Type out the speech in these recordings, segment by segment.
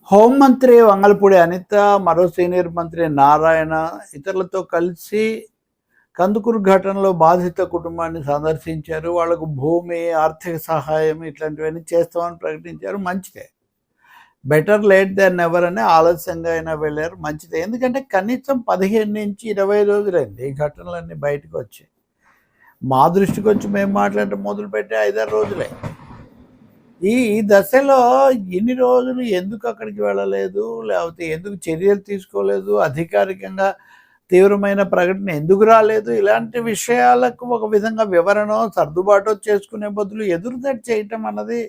హోంమంత్రి వంగలపూడి అనిత, మరో సీనియర్ మంత్రి నారాయణ ఇతరులతో కలిసి కందుకూరు ఘటనలో బాధిత కుటుంబాన్ని సందర్శించారు. వాళ్లకు భూమి, ఆర్థిక సహాయం ఇట్లాంటివన్నీ చేస్తామని ప్రకటించారు. మంచిదే. బెటర్ లేట్ దెన్ నెవర్ అని ఆలస్యంగా అయినా వెళ్ళారు. మంచిదే. ఎందుకంటే కనీసం 15-20 రోజులైంది ఈ ఘటనలన్నీ బయటకు వచ్చి. మా దృష్టికి వచ్చి మేము మాట్లాడటం మొదలుపెట్టి 5-6 రోజులే. ఈ దశలో ఇన్ని రోజులు ఎందుకు అక్కడికి వెళ్ళలేదు, లేకపోతే ఎందుకు చర్యలు తీసుకోలేదు, అధికారికంగా తీవ్రమైన ప్రకటన ఎందుకు రాలేదు, ఇలాంటి విషయాలకు ఒక విధంగా వివరణ సర్దుబాటు చేసుకునే బదులు ఎదురుదడి చేయటం అన్నది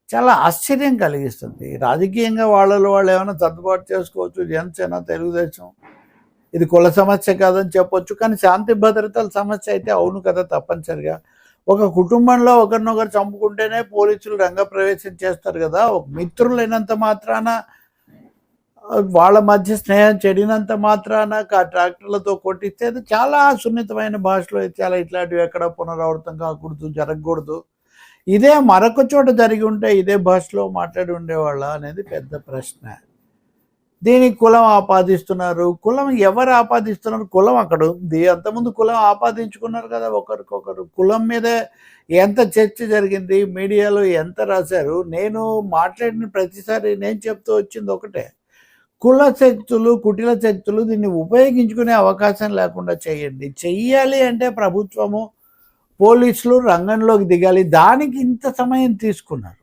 చాలా ఆశ్చర్యం కలిగిస్తుంది. రాజకీయంగా వాళ్ళు ఏమైనా సర్దుబాటు చేసుకోవచ్చు, జనసేన, తెలుగుదేశం ఇది కుల సమస్య కాదని చెప్పొచ్చు. కానీ శాంతి భద్రతల సమస్య అయితే అవును కదా, తప్పనిసరిగా. ఒక కుటుంబంలో ఒకరినొకరు చంపుకుంటేనే పోలీసులు రంగప్రవేశం చేస్తారు కదా. ఒక మిత్రులైనంత మాత్రాన, వాళ్ళ మధ్య స్నేహం చెడినంత మాత్రాన ట్రాక్టర్లతో కొట్టిస్తే అది చాలా సున్నితమైన భాషలో చాలా ఇట్లాంటివి ఎక్కడ పునరావృతం కాకూడదు, జరగకూడదు. ఇదే మరొక చోట జరిగి ఉంటే ఇదే భాషలో మాట్లాడి ఉండేవాళ్ళ అనేది పెద్ద ప్రశ్న. దీనికి కులం ఆపాదిస్తున్నారు. కులం ఎవరు ఆపాదిస్తున్నారు? కులం అక్కడ ఉంది. అంతకుముందు కులం ఆపాదించుకున్నారు కదా ఒకరికొకరు. కులం మీద ఎంత చర్చ జరిగింది, మీడియాలో ఎంత రాశారు. నేను మాట్లాడిన ప్రతిసారి నేను చెప్తూ వచ్చింది ఒకటే, కుల శక్తులు, కుటిల శక్తులు దీన్ని ఉపయోగించుకునే అవకాశం లేకుండా చేయండి. చెయ్యాలి అంటే ప్రభుత్వము, పోలీసులు రంగంలోకి దిగాలి. దానికి ఇంత సమయం తీసుకున్నారు.